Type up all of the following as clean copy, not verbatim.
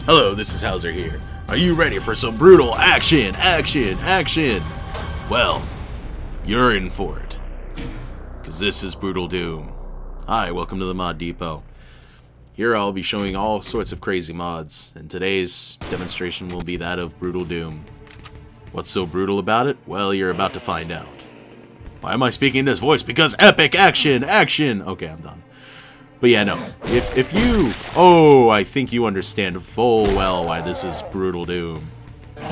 Hello, this is Hauser here. Are you ready for some brutal action, action, action? Well, you're in for it. Because this is Brutal Doom. Hi, welcome to the Mod Depot. Here I'll be showing all sorts of crazy mods, and today's demonstration will be that of Brutal Doom. What's so brutal about it? Well, you're about to find out. Why am I speaking in this voice? Because epic action, action! Okay, I'm done. But yeah, no. If you... Oh, I think you understand full well why this is Brutal Doom. If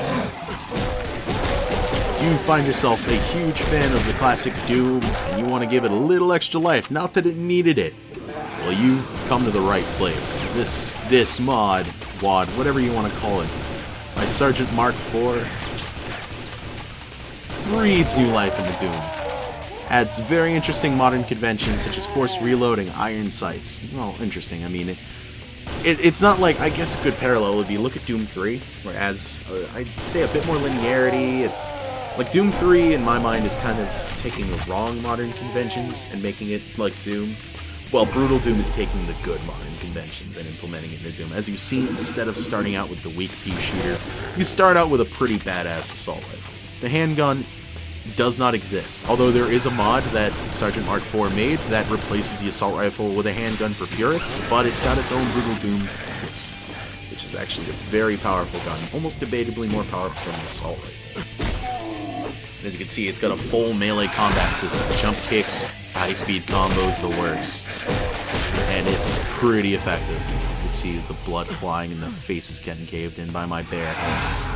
you find yourself a huge fan of the classic Doom, and you want to give it a little extra life, not that it needed it, well, you've come to the right place. This mod, WOD, whatever you want to call it, by Sergeant Mark IV, just breathes new life into Doom. Adds very interesting modern conventions such as forced reloading, iron sights. Well, interesting. I mean, it's not like, I guess a good parallel would be look at Doom 3, where it adds, I'd say, a bit more linearity. It's like Doom 3, in my mind, is kind of taking the wrong modern conventions and making it like Doom. Well, Brutal Doom is taking the good modern conventions and implementing it into Doom. As you've seen, instead of starting out with the weak pea shooter, you start out with a pretty badass assault rifle. The handgun does not exist, although there is a mod that Sergeant Mark IV made that replaces the assault rifle with a handgun for purists, but it's got its own Brutal Doom twist, which is actually a very powerful gun, almost debatably more powerful than an assault rifle. And as you can see, it's got a full melee combat system, jump kicks, high-speed combos, the works, and it's pretty effective. As you can see, the blood flying and the faces getting caved in by my bare hands.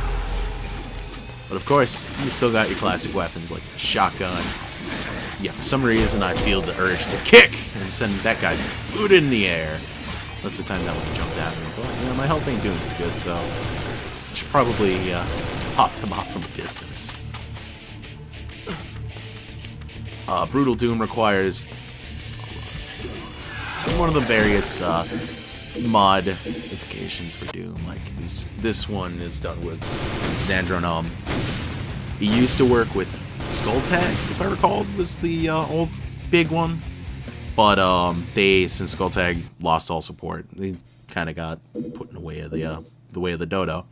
But of course, you still got your classic weapons like the shotgun. Yeah, for some reason I feel the urge to kick and send that guy booted in the air. Most of the time that would jump at me, but you know, my health ain't doing too good, so I should probably pop him off from a distance. Brutal Doom requires one of the various modifications for Doom. Like this one is done with Xandronum. It used to work with Skulltag, if I recall, was the old big one. But since Skulltag lost all support, they kind of got put in the way of the dodo.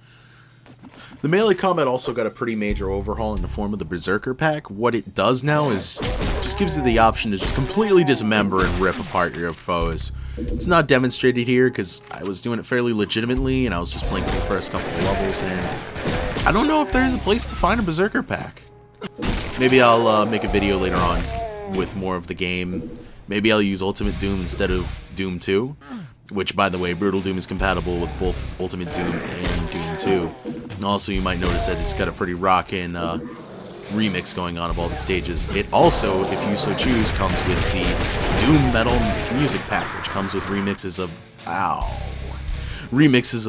The melee combat also got a pretty major overhaul in the form of the Berserker pack. What it does now is just gives you the option to just completely dismember and rip apart your foes. It's not demonstrated here because I was doing it fairly legitimately and I was just playing for the first couple of levels, and I don't know if there's a place to find a Berserker pack. Maybe I'll make a video later on with more of the game. Maybe I'll use Ultimate Doom instead of Doom 2, which, by the way, Brutal Doom is compatible with both Ultimate Doom and Doom 2. And also, you might notice that it's got a pretty rockin' remix going on of all the stages. It also, if you so choose, comes with the Doom Metal music pack, which comes with remixes of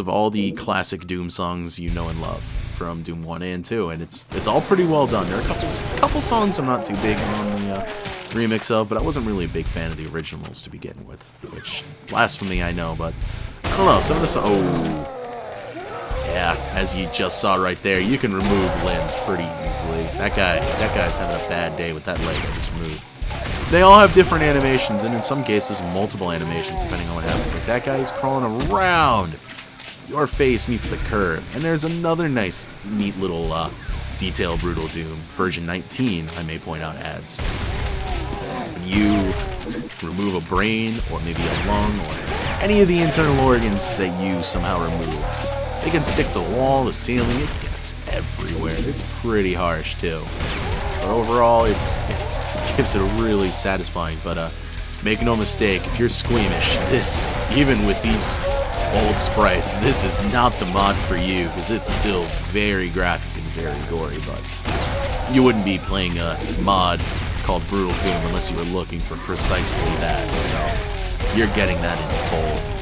all the classic Doom songs you know and love from Doom 1 and 2, and it's all pretty well done. There are a couple songs I'm not too big on the remix of, but I wasn't really a big fan of the originals to begin with, which, blasphemy, I know, but I don't know, some of the yeah, as you just saw right there, you can remove limbs pretty easily. That guy's having a bad day with that leg I just removed. They all have different animations, and in some cases, multiple animations, depending on what happens. Like, that guy is crawling around. Your face meets the curve. And there's another nice, neat little detail Brutal Doom, version 19, I may point out, adds. When you remove a brain, or maybe a lung, or any of the internal organs that you somehow remove, they can stick to the wall, the ceiling, it gets everywhere. It's pretty harsh, too. But overall, it gives it a really satisfying, but make no mistake, if you're squeamish, even with these old sprites, this is not the mod for you, because it's still very graphic and very gory, but you wouldn't be playing a mod called Brutal Doom unless you were looking for precisely that, so you're getting that in full.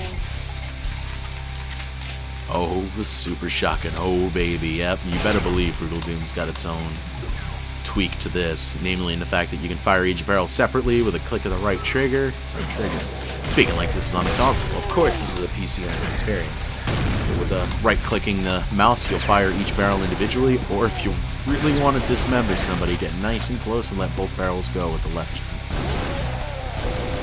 Oh, the super shotgun. Oh, baby. Yep, you better believe Brutal Doom's got its own tweak to this, namely in the fact that you can fire each barrel separately with a click of the right trigger. Speaking like this is on the console, of course this is a PC-only experience. But with right-clicking the mouse, you'll fire each barrel individually, or if you really want to dismember somebody, get nice and close and let both barrels go with the left.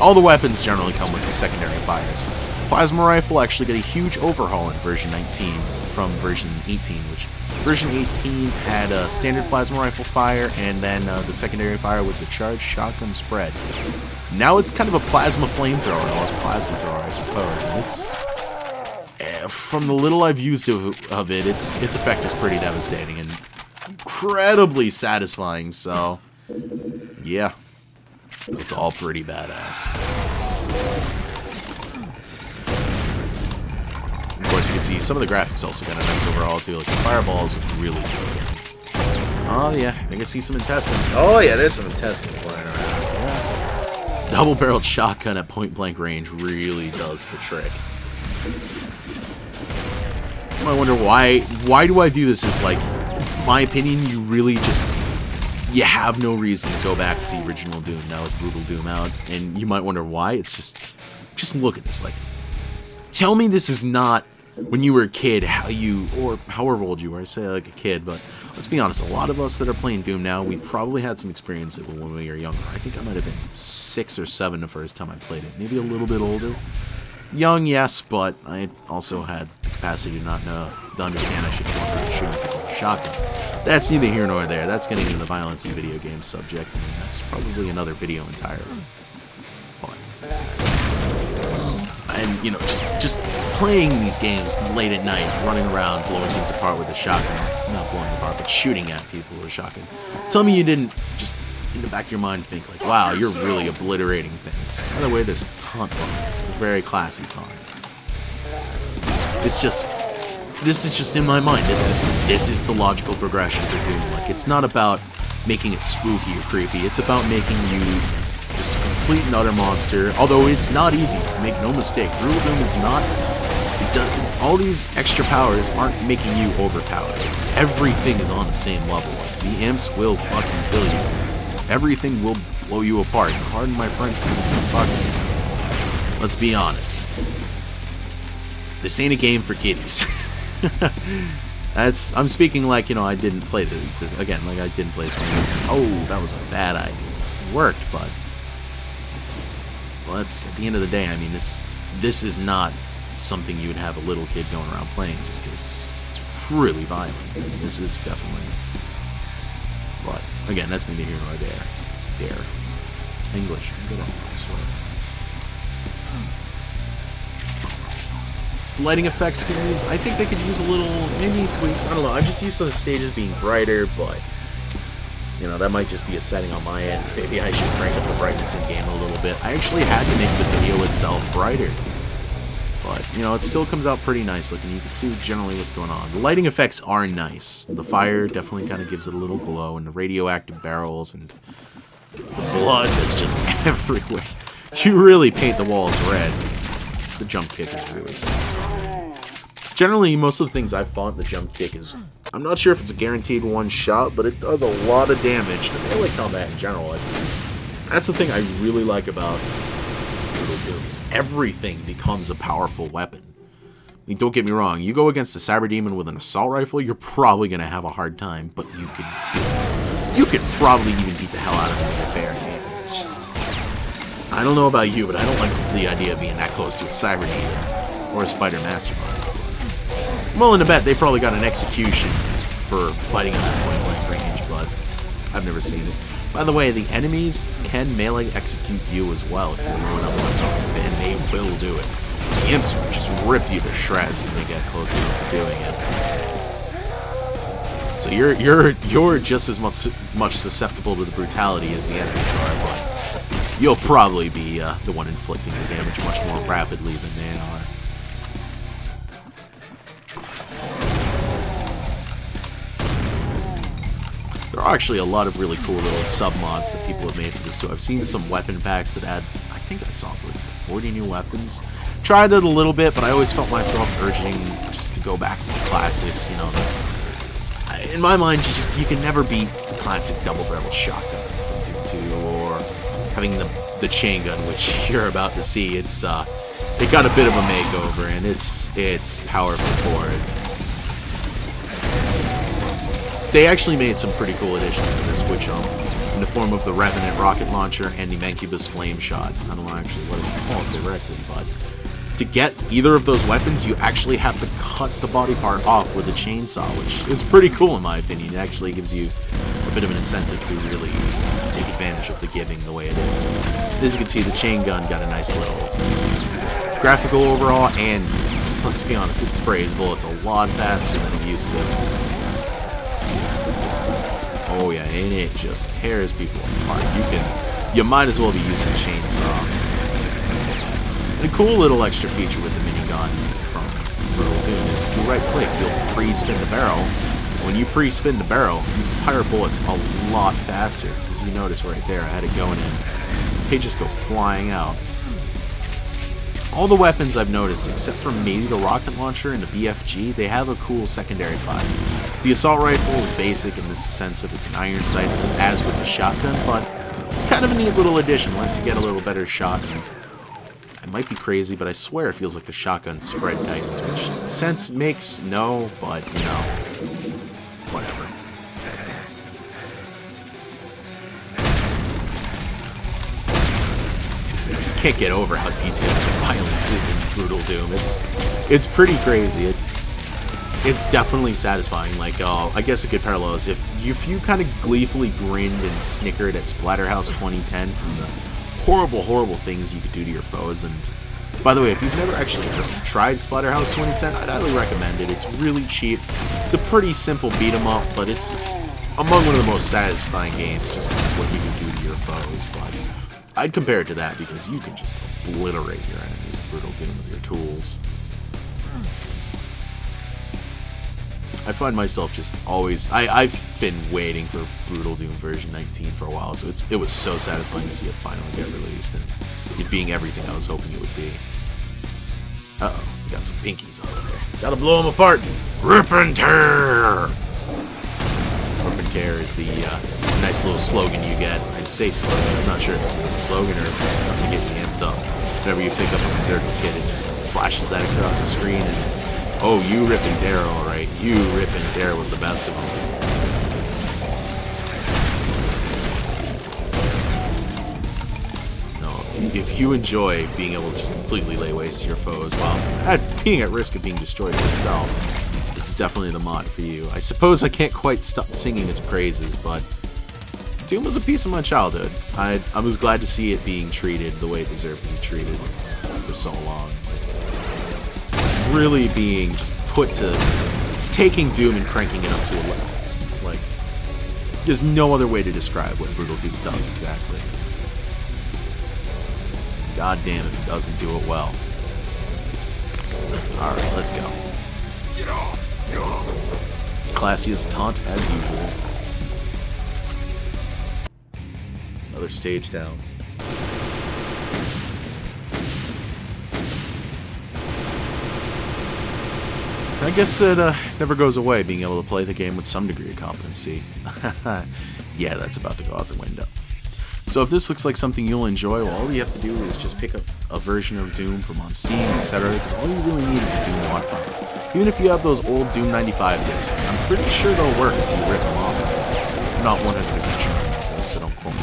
All the weapons generally come with secondary fires. plasma rifle actually got a huge overhaul in version 19 from version 18, which version 18 had a standard plasma rifle fire, and then the secondary fire was a charged shotgun spread. Now it's kind of a plasma flamethrower, or plasma thrower, I suppose, and it's... from the little I've used of it, its effect is pretty devastating and incredibly satisfying, so... yeah. It's all pretty badass. Of course, you can see some of the graphics also got a nice overall, too. Like, the fireballs look really good. Oh, yeah. I can see some intestines. Oh, yeah, there's some intestines lying around. Yeah. Double-barreled shotgun at point-blank range really does the trick. I wonder why do I do this? Is like, my opinion, you really just... you have no reason to go back to the original Doom now with Brutal Doom out, and you might wonder why. It's just look at this. Like, tell me this is not when you were a kid, how you, or however old you were. I say like a kid, but let's be honest. A lot of us that are playing Doom now, we probably had some experience with it when we were younger. I think I might have been 6 or 7 the first time I played it. Maybe a little bit older. Young, yes, but I also had the capacity to not know, to understand I should walk around shooting people with a shotgun. That's neither here nor there. That's getting into the violence in video games subject, and that's probably another video entirely. But, and, you know, just playing these games late at night, running around, blowing things apart with a shotgun. Not blowing them apart, but shooting at people with a shotgun. Tell me you didn't just, in the back of your mind, think like, wow, you're really obliterating things. By the way, there's a taunt button. A very classy taunt. It's just... this is just in my mind. This is the logical progression for Doom. Like, it's not about making it spooky or creepy. It's about making you just a complete and utter monster. Although it's not easy. Make no mistake. Brutal Doom is not... all these extra powers aren't making you overpowered. It's everything is on the same level. The imps will fucking kill you. Everything will blow you apart. Pardon my French, but this is fucking... let's be honest. This ain't a game for kiddies. I'm speaking like, you know, I didn't play this again, like I didn't play this one. Oh, that was a bad idea. It worked, but well, that's at the end of the day. I mean, this is not something you would have a little kid going around playing just because it's really violent. I mean, this is definitely. But again, that's neither here nor there. There, English. I'm good at it, I swear. Lighting effects can use, I think they could use a little, maybe tweaks, I don't know, I'm just used to the stages being brighter, but, you know, that might just be a setting on my end. Maybe I should crank up the brightness in game a little bit. I actually had to make the video itself brighter, but, you know, it still comes out pretty nice looking. You can see generally what's going on. The lighting effects are nice. The fire definitely kind of gives it a little glow, and the radioactive barrels, and the blood that's just everywhere. You really paint the walls red. The jump kick is really satisfying. Generally, most of the things I've fought, the jump kick is... I'm not sure if it's a guaranteed one shot, but it does a lot of damage. The melee combat in general, that's the thing I really like about Brutal Doom. Everything becomes a powerful weapon. I mean, don't get me wrong. You go against a Cyber Demon with an assault rifle, you're probably going to have a hard time, but you could probably even beat the hell out of him with your bare hands. It's just... I don't know about you, but I don't like the idea of being that close to a Cyber Demon or a Spider Mastermind. I'm willing to bet they probably got an execution for fighting on that point-blank range, but I've never seen it. By the way, the enemies can melee execute you as well if you're low enough on them, and they will do it. The imps just rip you to shreds when they get close enough to doing it. So you're just as much susceptible to the brutality as the enemies are, but you'll probably be the one inflicting the damage much more rapidly than they are. There are actually a lot of really cool little sub-mods that people have made for this too. I've seen some weapon packs that add, I think I saw like 40 new weapons. Tried it a little bit, but I always felt myself urging just to go back to the classics, you know. In my mind, you can never beat the classic double-barrel shotgun from Doom 2, or having the chain gun, which you're about to see. It got a bit of a makeover, and it's powerful for it. They actually made some pretty cool additions to this, which in the form of the Revenant rocket launcher and the Mancubus flame shot. I don't know actually what it's called directly, but to get either of those weapons, you actually have to cut the body part off with a chainsaw, which is pretty cool in my opinion. It actually gives you a bit of an incentive to really take advantage of the giving the way it is. As you can see, the chain gun got a nice little graphical overhaul, and let's be honest, it sprays bullets a lot faster than it used to. Oh yeah, and it just tears people apart. You might as well be using a chainsaw. The cool little extra feature with the minigun from Brutal Doom is if you right click, you'll pre-spin the barrel. And when you pre-spin the barrel, you fire bullets a lot faster. As you notice right there, I had it going in. They just go flying out. All the weapons I've noticed, except for maybe the rocket launcher and the BFG, they have a cool secondary fire. The assault rifle is basic in the sense of it's an iron sight, as with the shotgun, but it's kind of a neat little addition. Lets you get a little better shot. And I might be crazy, but I swear it feels like the shotgun spread tightens, which sense makes no, but you know, whatever. I just can't get over how detailed the violence is in Brutal Doom. It's pretty crazy. It's definitely satisfying. Like, I guess a good parallel is if you kind of gleefully grinned and snickered at Splatterhouse 2010 from the horrible things you could do to your foes. And by the way, if you've never actually tried Splatterhouse 2010, I'd highly recommend it. It's really cheap. It's a pretty simple beat 'em up, but it's among one of the most satisfying games just because of what you can do to your foes. But I'd compare it to that because you can just obliterate your enemies in Brutal Doom with your tools. I find myself just always... I've been waiting for Brutal Doom version 19 for a while, so it was so satisfying to see it finally get released, and it being everything I was hoping it would be. Uh-oh, we got some pinkies on there. Gotta blow them apart! Rip and tear! Rip and tear is the nice little slogan you get. I'd say slogan, I'm not sure if it's really a slogan or if it's just something to get you amped up. Whenever you pick up a Berserker kit, it just flashes that across the screen, and oh, you rip and tear, alright. You rip and tear with the best of them. No, if you enjoy being able to just completely lay waste to your foes while being at risk of being destroyed yourself, this is definitely the mod for you. I suppose I can't quite stop singing its praises, but Doom was a piece of my childhood. I was glad to see it being treated the way it deserved to be treated for so long. Really being just put to... It's taking Doom and cranking it up to 11. Like, there's no other way to describe what Brutal Doom does exactly. God damn if it doesn't do it well. Alright, let's go. Classy as taunt as usual. Another stage down. I guess that never goes away, being able to play the game with some degree of competency. Yeah, that's about to go out the window. So if this looks like something you'll enjoy, well, all you have to do is just pick up a version of Doom from on Steam, etc. Because all you really need is the Doom mod files. Even if you have those old Doom 95 discs, I'm pretty sure they'll work if you rip them off. I'm not 100% sure, so don't quote me.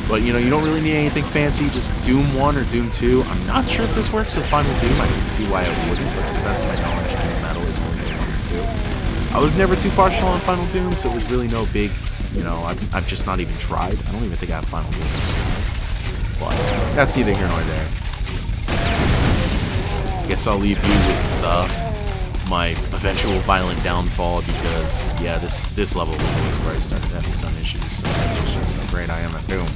But, you know, you don't really need anything fancy, just Doom 1 or Doom 2. I'm not sure if this works with Final Doom. I can see why it wouldn't, but to the best of my knowledge, Doom Metal is only 1 or 2. I was never too partial on Final Doom, so it was really no big, you know, I've just not even tried. I don't even think I have Final Doom installed. But that's neither here nor there. I guess I'll leave you with my eventual violent downfall because, yeah, this level was always where I started having some issues, so that just shows how great I am at Doom.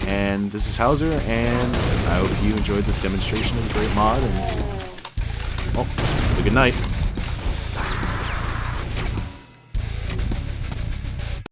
And this is Hauser, and I hope you enjoyed this demonstration of the great mod, and, well, have a good night.